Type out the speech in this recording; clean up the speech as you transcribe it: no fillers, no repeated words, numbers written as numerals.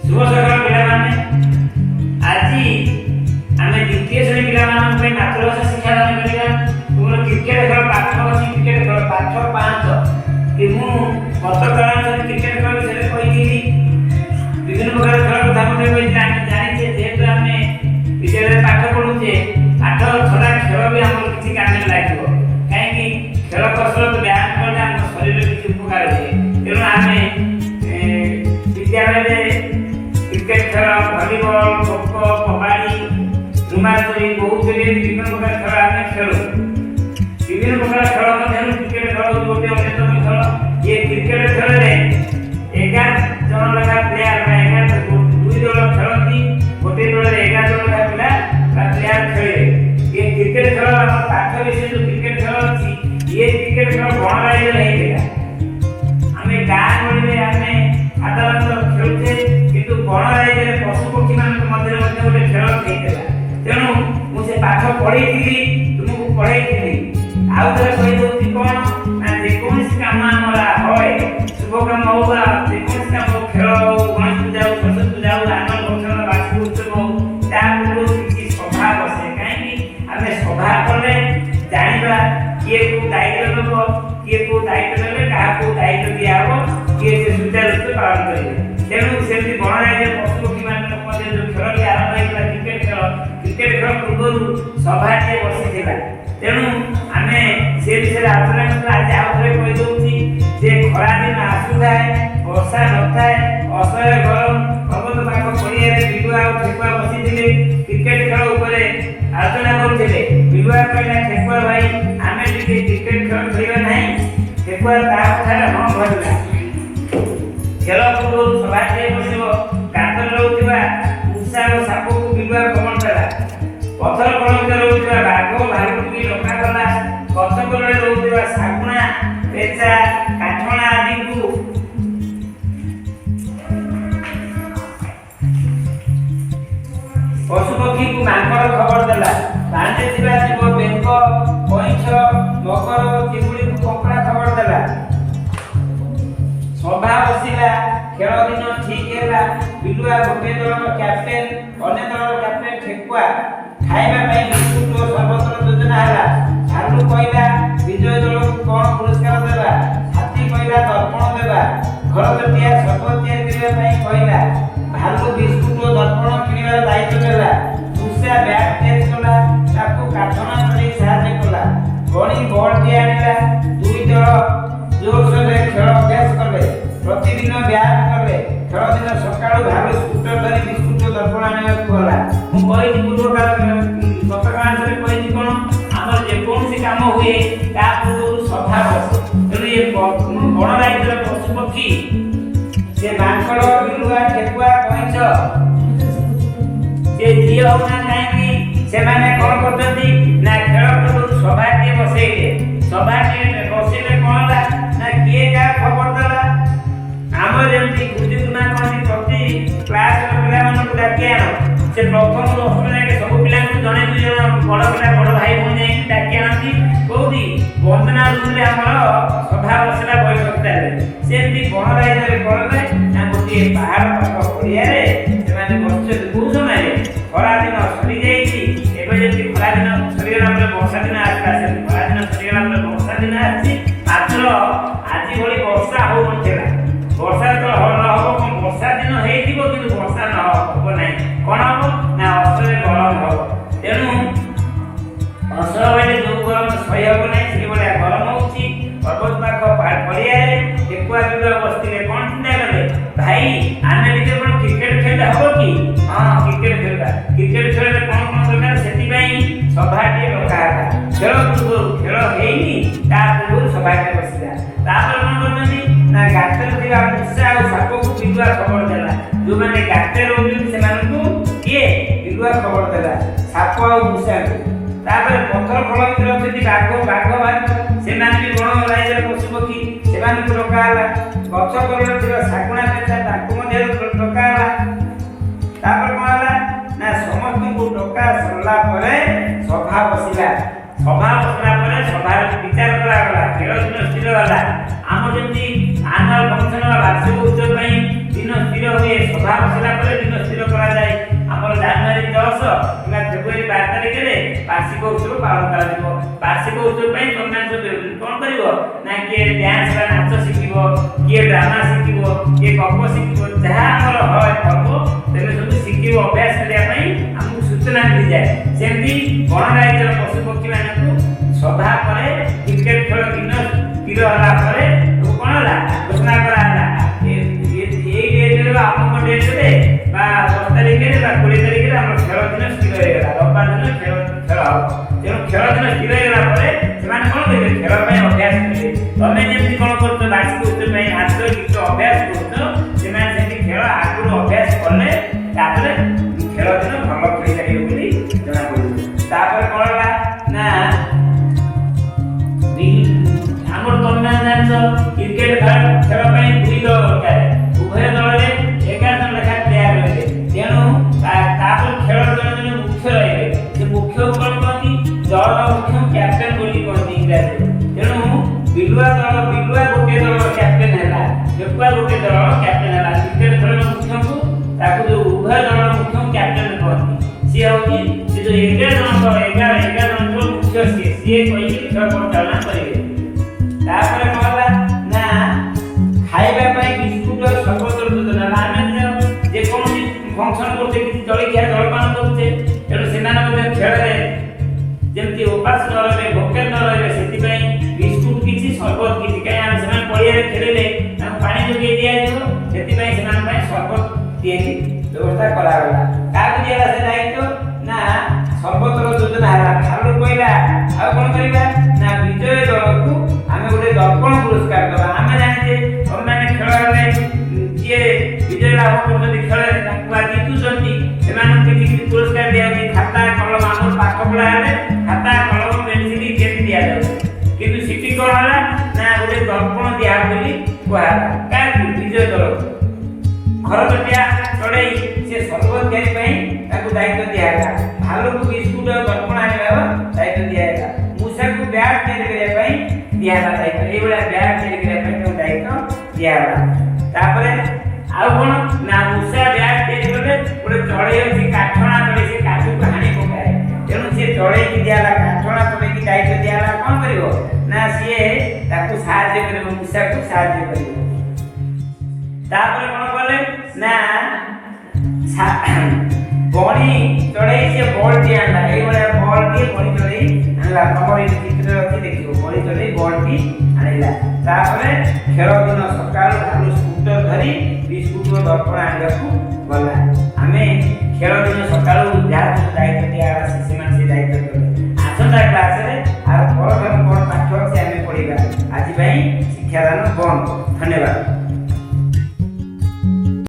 शुभ सकाल पिलामाने आज आम द्वितीय श्रेणी पिलामान मातृभाषा शिक्षादान करिया तुम क्रिकेट खेल पाठ अच्छी क्रिकेट खेल पाठ 5 कि मु गत काल क्रिकेट खेल विषय कही विभिन्न प्रकार खेल कथा मते जानी जेहेतु आम विद्यालय पाठ पढ़ुचे पाठ छड़ा खेल भी आम किसी काम में लगे कहीं खेल कसरत व्यायाम करने आम शरीर किसी उपकार हुए तेणु आम विद्यालय क्रिकेट खेल भलीबल खो कबाड़ी रुमाचुरी बहुत विभिन्न प्रकार खेल आम खेलु विभिन्न प्रकार खेल मध्य क्रिकेट खेल गोटे अन्यतम खेल ये क्रिकेट खेल में 11 जन लगा प्लेयर 2 दल खेलती गोटे दल 11 जन लगा प्लेयर खेले ये क्रिकेट खेल पाठ विषय जो क्रिकेट खेल अच्छी ये क्रिकेट खेल गणराज्य नहीं आम गाँ गहली आम साधारण खेलुचे किंतु गणराज्य पशु पक्षी मान मध्य गोटे खेल खेलता तेणु मुझे पाठ पढ़ी तुमको पढ़ाई आउ थे कहीदे कौन ना जेकोसी कम आम है शुभ कम हो जेकोसी कम खेल हो गणेश पूजा हो सरस्वती पूजा हो आनंद फंक्शन वार्षिक उत्सव हो किसी सभा बसे कहीं आम सभा कले जाना किए को दायित्व नब किए को दायित्व ने क्या दायित्व दिहब किए से सुचारू रूप पालन करेंगे तेणु से गणराज्य पशु पक्षी मान जो खेल आरंभ होता क्रिकेट खेल पूर्व सभाटे बसी तेणु आम से विषय आलोचना आज आउे कहीदे जे खरा दिन आसुए वर्षा न थाए असह्य गरम पर्वत पाख पड़िया बिलुआ और ठेकुआ बसी क्रिकेट खेल आलोचना करुले बिलुआ कहला ठेकुआ भाई आम क्रिकेट खेल खेल ना ठेकुआ कथा हाँ कहला खेल पूर्व सभाटे बस कांतर रोकवा मूषा और साप को बिलुआ भ्रमण कला पथर कलम रोकवा बाघ भालू की डका कला गछ कलम रोकवा शागुणा पेचा काठणा आदि को पशु पक्षी को मांकड़ खबर देला बांधे जीव बेंक कईछ मकर चिमुड़ी को कपड़ा खबर देला सभा बसिला खेल दिन ठीक है बिलुआ गोटे दल कैप्टेन अन्य दल कैप्टेन ठेकुआ खाइबा बिस्कुट और सर्वत्र योजना है भालू कहला विजय दल को कौन पुरस्कार देवा हाथी कहला दर्पण देवा घर चटिया सर्व तैयारी कहला भालू बिस्कुट और दर्पण किणवार दायित्व देला मूषा बैट चेंज कला ताको काठना धरी साहाय्य कला गणी बॉल टी आनिला दुई दल जोरसोर खेल अभ्यास कले प्रतिदिन व्यायाम कले खेल दिन सकाळु भालू स्कूटर धरी बिस्कुट दर्पण आने गला मु कहि पूर्व काल गत काल कहि कोन हमर जे कोनसी काम हुए ता पूर्व सभा बस तेणु ये गणराज्य पशु पक्षी से मांकड़ बिलुआ ठेकुआ कईछ से जी होना कहीं से माने कौन करते ना खेल पूर्व सभाटे बसैले सभाटे बसैले कौन ना किए क्या खबर देला आम जमी गुरुजीमा कहते प्रति क्लास पिला डाकी आन से प्रथम अष्टम जाए सब पिला जड़े दुई जन बड़ पिला बड़ भाई भौणी जाए डाकी आनती कौटी वंदना रूम में आम सभा बसला बैठकता सेमती गणराज्य कले गोटे पहाड़ पाख पड़िया बस बहुत समय खरा दिन सरी जाइए खरा दिन सरीगला वर्षा दिन आसला खरा दिन सरीगला वर्षा दिन आसी मात्र आज भली वर्षा हो वर्षा तो हम वर्षा दिन हो वर्षा न हम ना कौन हम ना असह्य गरम हम तेणु असह्य जो गरम सही हम ना से भाया गरम हो पर्वत पाख पड़िया ठेकुआ बिलुआ बसते कौन चिंता कले भाई आम क्रिकेट खेल हम कि हाँ क्रिकेट खेल कौन कौन दरकार से सभाटे डका खेल पूर्व खेल पूर्व सभाटे बसला कौन कर ना गातर थी मूषा और साप को बिलुआ खबर देला जो मैंने गाते रोकते से किए बिलुआ खबर देला साप और मूषा को पथर फल अच्छी बाघ बाघ से भी गणराज्य पशु पक्षी से डकाला गछ कलर थी शागुणा पेचा डकाला कौन ना समस्त को डका सरला सभा बसला सभा विचार करागला खेल दिन स्थिर गला आम जमी आनुआल फंक्शन वार्षिक उत्सव दिन स्थिर हुए ସଭା ବସିଲା ପରେ ଦିନ ସ୍ଥିର କରାଯାଏ। ଆମର ଜାନୁଆରୀ 10 କିମ୍ବା ଫେବୃଆରୀ 12 ତାରିଖରେ ବାର୍ଷିକ ଉତ୍ସବ ପାଳନ କରାଯିବ। ବାର୍ଷିକ ଉତ୍ସବ ପାଇଁ ତମେ କ'ଣ କରିବ ନା କିଏ ଡ୍ୟାନ୍ସ ବା ନାଚ ଶିଖିବ, କିଏ ଡ୍ରାମା ଶିଖିବ, କିଏ ଗପ ଶିଖିବ, ଯାହା ଆମର হয় ପର୍ବ ତେବେ ସବୁ ଶିଖିବ। ଅଭ୍ୟାସ କରିବା ପାଇଁ ଆମକୁ ସୂଚନା ମିଳିଯାଏ। ସେମିତି ଗଣରାଜ୍ୟର ପଶୁ ପକ୍ଷୀ ମାନଙ୍କୁ ସଭା ପରେ କ୍ରିକେଟ ଖେଳ ଦିନ ସ୍ଥିର ହେଲା ପରେ କ'ଣ ହେଲା ଘୋଷଣା କରାହେଲା ଏଇ ଡେଟ୍ରେ ବା ଅମୁକ ଡେଟ୍ରେ ବା 10 ତାରିଖରେ ବା 20 ତାରିଖରେ ଆମର ଖେଳ ଦିନ ସ୍ଥିର ହେଇଗଲା। ରବିବାର ଦିନ ଖେଳ ହେବ। ତେଣୁ ଖେଳ ଦିନ ସ୍ଥିର ହେଇଗଲା ପରେ ସେମାନେ କ'ଣ କରିବେ ଖେଳ ପାଇଁ ଅଭ୍ୟାସ କରିବେ। ତମେ ଯେମିତି କ'ଣ କରୁଛ ବାର୍ଷିକ ଉତ୍ସବ ପାଇଁ ନାଚ ଗୀତ ଅଭ୍ୟାସ କରୁଛ, ସେମାନେ ସେମିତି ଖେଳ ଆଗରୁ ଅଭ୍ୟାସ କଲେ ତାପରେ ଖେଳ ଦିନ ଭଲ ଖେଳିପାରିବେ ବୋଲି ଜଣାପଡ଼ୁଛି। ତାପରେ କ'ଣ ହେଲା ନା ଆମର ତମେ ଜାଣିଛ କ୍ରିକେଟ ଖେଳ ପାଇଁ 2 ଦଳ ଦରକାର। ଉଭୟ ଦଳରେ 11 ଜଣ ଲେଖା ପ୍ଲେୟାର ରହିବେ। ତେଣୁ ତାପରେ ଖେଳ ଜଣେ ମୁଖ୍ୟ ରହିବେ। ସେ ମୁଖ୍ୟକୁ କ'ଣ କହନ୍ତି ଦଳର ମୁଖ୍ୟ କ୍ୟାପ୍ଟେନ ବୋଲି କହନ୍ତି ଇଂରାଜୀରେ। ତେଣୁ ବିଲୁଆ ଗୋଟିଏ ଦଳର କ୍ୟାପ୍ଟେନ ହେଲା, ଠେକୁଆ ଗୋଟିଏ ଦଳର କ୍ୟାପ୍ଟେନ ହେଲା। କ୍ରିକେଟ ଖେଳର ମୁଖ୍ୟକୁ ତାକୁ ଯୋଉ ଉଭୟ ଦଳର ମୁଖ୍ୟ କ୍ୟାପ୍ଟେନ କହନ୍ତି। ସିଏ ହେଉଛି ସେ ଯୋଉ 11 ଜଣଙ୍କର ମୁଖ୍ୟ ସିଏ କହିକି ଖେଳ ପରିଚାଳନା କରିବେ। ତାପରେ କ'ଣ ହେଲା ନା ଖାଇବା ପାଇଁ ବିସ୍କୁଟ ସର୍ବୋତ୍ତର ଯୋଜନା। ଆମେ ଯେକୌଣସି ଫଙ୍କସନ୍ କରୁଛେ କିଛି ଜଳଖିଆ ଜଳପାନ କରୁଛେ, ତେଣୁ ସେମାନେ ମଧ୍ୟ ଖେଳରେ ଯେମିତି ଉପାସ ନ ରହିବେ ଭୋକେ ନ ରହିବେ ସେଥିପାଇଁ ବିସ୍କୁଟ କିଛି ସର୍ବତ କିଛି କାହିଁକି ଆମେ ସେମାନେ ପଡ଼ିଆରେ ଖେଳିଲେ ତାଙ୍କୁ ପାଣି ଯୋଗାଇ ଦିଆଯିବ। ସେଥିପାଇଁ ସେମାନଙ୍କ ପାଇଁ ସର୍ବତ ତିଆରି ବ୍ୟବସ୍ଥା କରାଗଲା। କାହାକୁ ଦିଆଗଲା ସେ ଦାୟିତ୍ୱ ନା ସର୍ବୋତ୍ତର ଯୋଜନା ହେଲା। ଭାଲୁ କହିଲା ଆଉ କ'ଣ କରିବା ନା ବିଜୟ ଦଳକୁ ଆମେ ଗୋଟେ ଦର୍ପଣ ପୁରସ୍କାର ଦେବା। ଆମେ ଜାଣିଛେ ତମେମାନେ ଖେଳରେ ଯିଏ ବିଜୟ ଲାଭ କରୁଛନ୍ତି ଖେଳରେ ତାଙ୍କୁ ବା ଜିତୁଛନ୍ତି ସେମାନଙ୍କୁ କିଛି ପୁରସ୍କାର ଦିଆଯାଉଛି। ଖାତା କଲମ ଆମର ପାଠ ପଢ଼ା ହେଲେ ଖାତା କଲମ ପେନ୍ସିଲ ଇତ୍ୟାଦି ଦିଆଯାଉଛି। କିନ୍ତୁ ସେଠି କ'ଣ ହେଲା ନା ଗୋଟେ ଦର୍ପଣ ଦିଆହେବ ବୋଲି କୁହାହେଲା। କାହିଁକି ବିଜୟ ଦଳକୁ ଘରଚଟିଆ ଚଢ଼େଇ ସେ ସର୍ବତ ତିଆରି ପାଇଁ ତାକୁ ଦାୟିତ୍ୱ ଦିଆହେଲା। ଭାଲୁକୁ ବିସ୍କୁଟ ଦର୍ପଣ ଆଣିବାର ଦାୟିତ୍ୱ ଦିଆହେଲା। ମୂଷାକୁ ବ୍ୟାଟ୍ ତିଆରି କରିବା ପାଇଁ ଦିଆହେଲା ଦାୟିତ୍ୱ। ଏଇଭଳିଆ ବ୍ୟାଟ୍ ତିଆରି କରିବା ପାଇଁ ତାକୁ ଦାୟିତ୍ୱ ଦିଆହେଲା। ତାପରେ ଆଉ କ'ଣ ନା ମୂଷା ବ୍ୟାଟ୍ ତିଆରି କଲେ ଗୋଟେ ଚଢ଼େଇ ଅଛି କାଠଣା ଚଢ଼େଇ, ସେ କାଠକୁ ହାଣି ପକାଏ। ତେଣୁ ସେ ଚଢ଼େଇକି ଦିଆହେଲା କାଠଣା ଚଢ଼େଇକି ଦାୟିତ୍ୱ ଦିଆହେଲା। କ'ଣ କରିବ ନା ସିଏ ତାକୁ ସାହାଯ୍ୟ କରିବ, ମୂଷାକୁ ସାହାଯ୍ୟ କରିବ। ତାପରେ କ'ଣ କଲେ ନା ବଣି ଚଢ଼େଇ ସେ ବଲ୍ଟି ଆଣିଲା। ଏଇଭଳିଆ ବଲ୍ଟି ବଣି ଚଢ଼େଇ ଆଣିଲା। ତମର ଏଇ ଚିତ୍ରରେ ଅଛି ଦେଖିବ ବଣି ଚଢ଼େଇ ବଲ୍ଟି ଆଣିଲା। ତାପରେ ଖେଳ ଦିନ ସକାଳୁ ଭାଲୁ ସ୍କୁଟର ଧରି ବିସ୍କୁଟ ଦର୍ପଣ ଆଣିବାକୁ ଗଲା। ଆମେ ଖେଳ ଦିନ ସକାଳୁ ଯାହା ଦାୟିତ୍ୱ ଦିଆଗଲା ସେମାନେ ସେ ଦାୟିତ୍ୱ କଲେ। ଆସନ୍ତା କ୍ଲାସରେ ଆଉ ପରଠାରୁ କ'ଣ ପାଠ ଅଛି ଆମେ ପଢ଼ିବା। ଆଜି ପାଇଁ ଶିକ୍ଷାଦାନ ବନ୍ଦ। ଧନ୍ୟବାଦ।